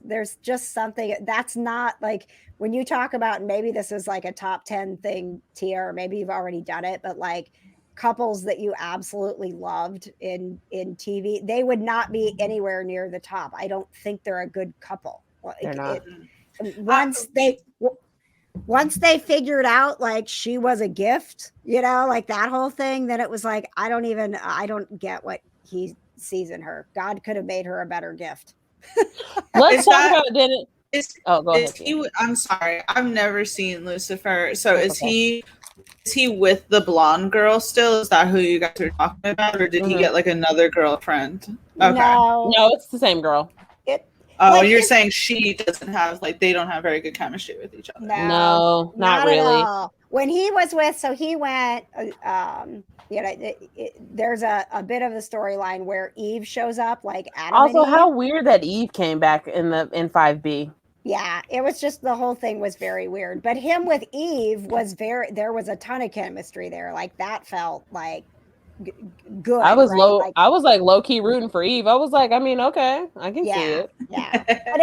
there's just something that's not like when you talk about, and maybe this is like a top 10 thing, Tia, or maybe you've already done it, but like couples that you absolutely loved in TV, they would not be anywhere near the top. I don't think they're a good couple. They're not. Once they figured out like she was a gift, like that whole thing, then it was like, I don't get what he sees in her. God could have made her a better gift. Let's talk about it. Go ahead. I'm sorry. I've never seen Lucifer. So is he Is he with the blonde girl still? Is that who you guys are talking about, or did he get like another girlfriend? Okay. No, it's the same girl. Oh, you're saying she doesn't have they don't have very good chemistry with each other. No, not really. At all. When he was with, so he went. There's a bit of the storyline where Eve shows up, like Adam. Also, and Eve. how weird that Eve came back in 5B. Yeah, it was just the whole thing was very weird. But him with Eve was there was a ton of chemistry there. Like that felt like good. I was right? I was like low key rooting for Eve. I was like, I mean, okay, I can see it. Yeah, but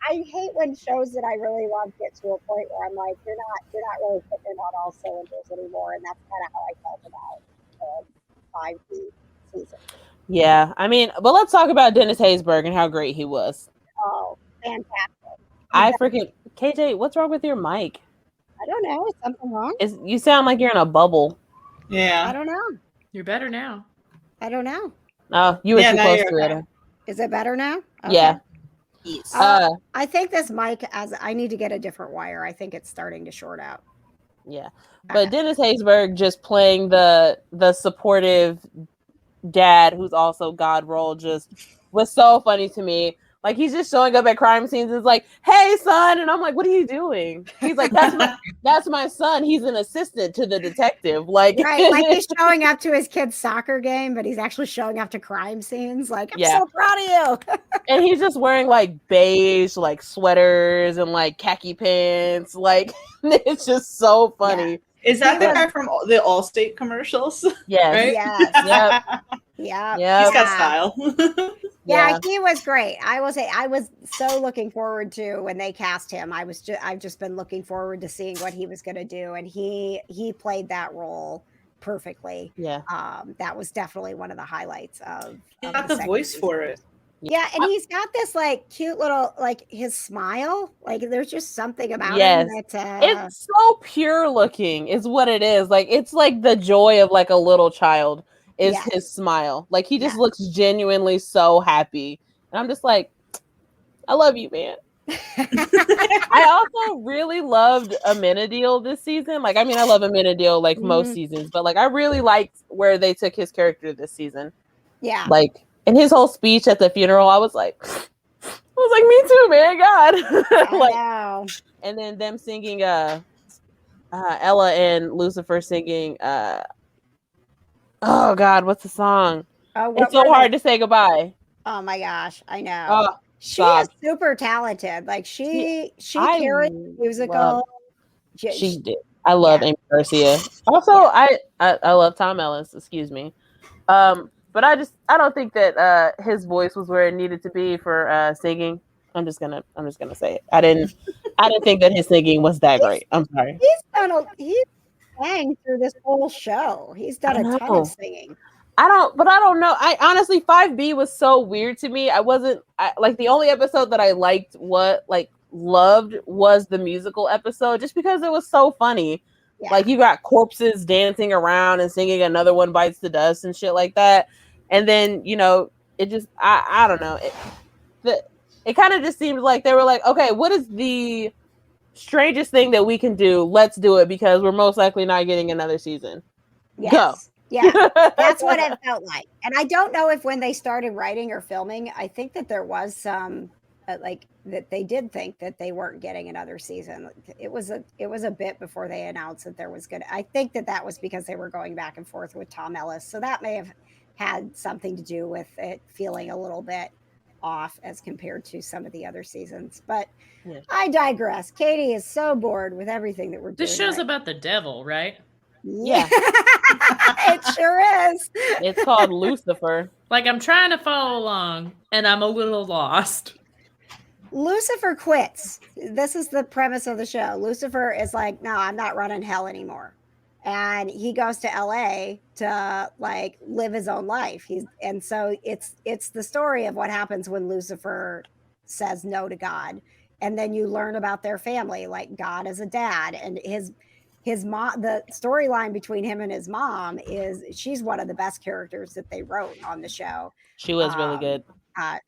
I hate when shows that I really love get to a point where I'm like, you're not really putting on all cylinders anymore, and that's kind of how I felt about the 5B season. Yeah, I mean, but let's talk about Dennis Haysbert and how great he was. Oh, fantastic! I freaking KJ, what's wrong with your mic? I don't know. Is something wrong? You sound like you're in a bubble. Yeah, I don't know. You're better now. I don't know. Oh, you were too close to it. Is it better now? Okay. Yeah. Yes. I think this mic, I need to get a different wire. I think it's starting to short out. Yeah, but Dennis Haysbert just playing the supportive dad who's also God role just was so funny to me. Like he's just showing up at crime scenes. It's like, hey son, and I'm like, what are you doing? He's like, that's my son. He's an assistant to the detective. Like, right, like he's showing up to his kid's soccer game, but he's actually showing up to crime scenes. Like, I'm so proud of you. And he's just wearing like beige like sweaters and like khaki pants. Like it's just so funny. Yeah. Is that the guy from the Allstate commercials? Yes. Right? Yes. Yeah. He's got style. Yeah, he was great. I will say I was so looking forward to when they cast him. I've just been looking forward to seeing what he was going to do, and he played that role perfectly. Yeah. That was definitely one of the highlights of. He got the voice for it. Yeah, and he's got this like cute little his smile. Like there's just something about him that it's so pure looking is what it is. Like it's like the joy of like a little child is his smile. Like he just looks genuinely so happy. And I'm just like, I love you, man. I also really loved Amenadiel this season. Like, I mean, I love Amenadiel like most seasons, but like I really liked where they took his character this season. Yeah. Like in his whole speech at the funeral, I was like, me too, man. God. Wow. And then them singing Ella and Lucifer singing oh God, what's the song? It's so hard to say goodbye. Oh my gosh, I know. Oh, she is super talented. Like she carried the musical. She did. I love Amy Garcia. Also, I love Tom Ellis. Excuse me. But I don't think that his voice was where it needed to be for singing. I'm just gonna say it. I didn't think that his singing was that great. I'm sorry. He's sang through this whole show. He's done a ton of singing. I don't know. I honestly 5B was so weird to me. Like the only episode that I loved was the musical episode just because it was so funny. Yeah. Like you got corpses dancing around and singing Another One Bites the Dust and shit like that. And then, it just I don't know. It kind of just seemed like they were like, okay, what is the strangest thing that we can do? Let's do it because we're most likely not getting another season. Yes. Go. Yeah, that's what it felt like. And I don't know if when they started writing or filming, I think that there was some that they did think that they weren't getting another season. It was a bit before they announced that there was going to. I think that was because they were going back and forth with Tom Ellis. So that may have had something to do with it feeling a little bit off as compared to some of the other seasons. But I digress. Katie is so bored with everything that we're doing. This show's about the devil, right? Yeah. It sure is. It's called Lucifer. Like I'm trying to follow along and I'm a little lost. Lucifer quits. This is the premise of the show. Lucifer is like, no, I'm not running hell anymore. And he goes to LA to live his own life. So it's the story of what happens when Lucifer says no to God. And then you learn about their family, like God as a dad, and his mom. The storyline between him and his mom is she's one of the best characters that they wrote on the show. She was really good.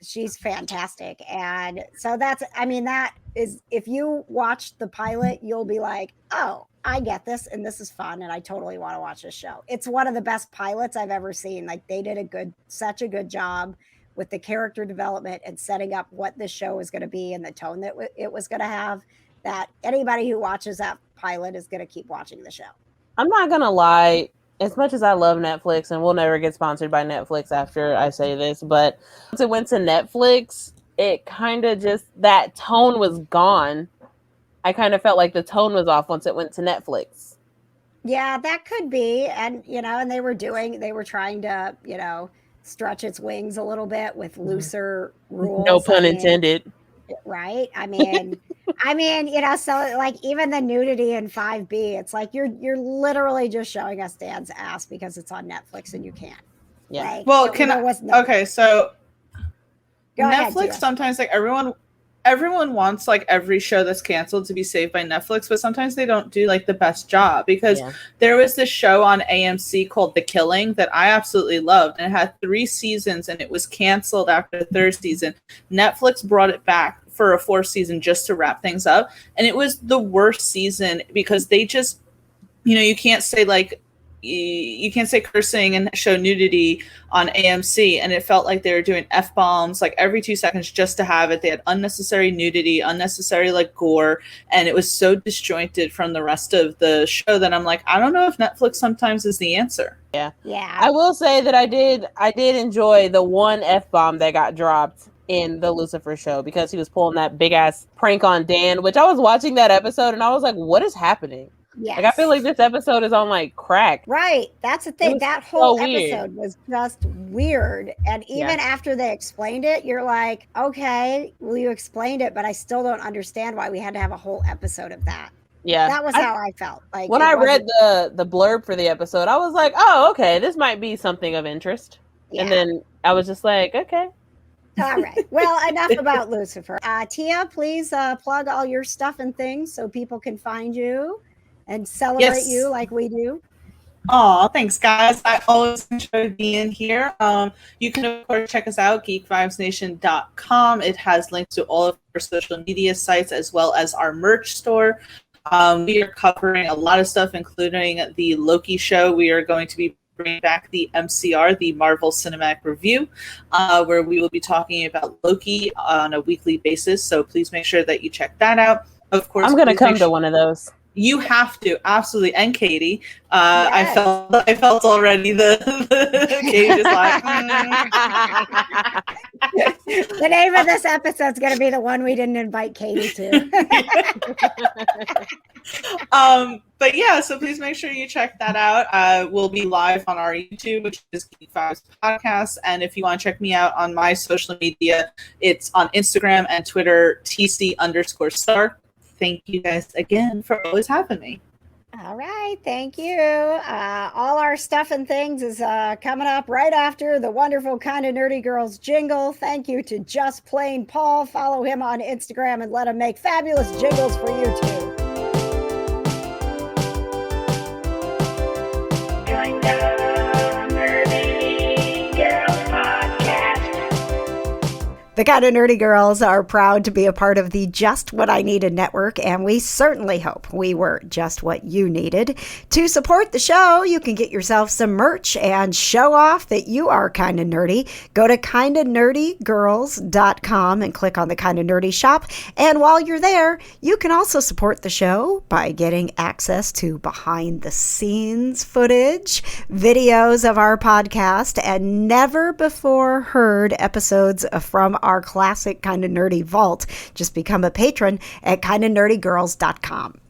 She's fantastic. And so that is, if you watch the pilot, you'll be like, oh, I get this and this is fun and I totally want to watch this show. It's one of the best pilots I've ever seen. Like they did such a good job with the character development and setting up what this show is going to be and the tone that it was going to have, that anybody who watches that pilot is going to keep watching the show. I'm not going to lie. As much as I love Netflix, and we'll never get sponsored by Netflix after I say this, but once it went to Netflix, it kind of just, that tone was gone. I kind of felt like the tone was off once it went to Netflix. Yeah, that could be. And, and they were trying to, stretch its wings a little bit with looser rules. No pun intended. Right. I mean, so like even the nudity in 5B, it's like you're literally just showing us Dan's ass because it's on Netflix and you can't. Yeah. Like, Well, okay, so Netflix ahead, sometimes, like, everyone wants like every show that's canceled to be saved by Netflix, but sometimes they don't do like the best job, because there was this show on AMC called The Killing that I absolutely loved, and it had 3 seasons and it was canceled after the 3rd season. Netflix brought it back for a 4th season just to wrap things up, and it was the worst season because they just, you can't say like, you can't say cursing and show nudity on AMC, and it felt like they were doing F-bombs like every 2 seconds just to have it. They had unnecessary nudity, unnecessary like gore, and it was so disjointed from the rest of the show that I'm like, I don't know if Netflix sometimes is the answer. Yeah. Yeah. I will say that I did enjoy the one F-bomb that got dropped in the Lucifer show, because he was pulling that big ass prank on Dan, which I was watching that episode and I was like, what is happening? Yes. Like, I feel like this episode is on like crack. Right. That's the thing. That whole episode was just weird. And even after they explained it, you're like, okay, well, you explained it, but I still don't understand why we had to have a whole episode of that. Yeah. That was how I felt. Like when I read the blurb for the episode, I was like, oh, okay, this might be something of interest. Yeah. And then I was just like, okay. All right. Well, enough about Lucifer. Tia, please plug all your stuff and things so people can find you and celebrate you like we do. Oh, thanks, guys. I always enjoy being here. You can, of course, check us out, geekvibesnation.com. It has links to all of our social media sites as well as our merch store. We are covering a lot of stuff, including the Loki show. We are going to be bringing back the MCR, the Marvel Cinematic Review, where we will be talking about Loki on a weekly basis. So please make sure that you check that out. Of course, I'm going to come to one of those. You have to, absolutely. And Katie, yes. I felt already the Katie just like. The name of this episode is going to be the one we didn't invite Katie to. But yeah, so please make sure you check that out. We'll be live on our YouTube, which is Geek Vibes Podcast. And if you want to check me out on my social media, it's on Instagram and Twitter, TC_Stark. Thank you guys again for always having me. All right. Thank you. All our stuff and things is coming up right after the wonderful Kinda Nerdy Girls jingle. Thank you to Just Plain Paul. Follow him on Instagram and let him make fabulous jingles for you too. The Kinda Nerdy Girls are proud to be a part of the Just What I Needed network, and we certainly hope we were just what you needed. To support the show, you can get yourself some merch and show off that you are kinda nerdy. Go to kindandnerdygirls.com and click on the Kinda Nerdy shop. And while you're there, you can also support the show by getting access to behind-the-scenes footage, videos of our podcast, and never-before-heard episodes from our classic Kinda Nerdy vault. Just become a patron at kindandnerdygirls.com.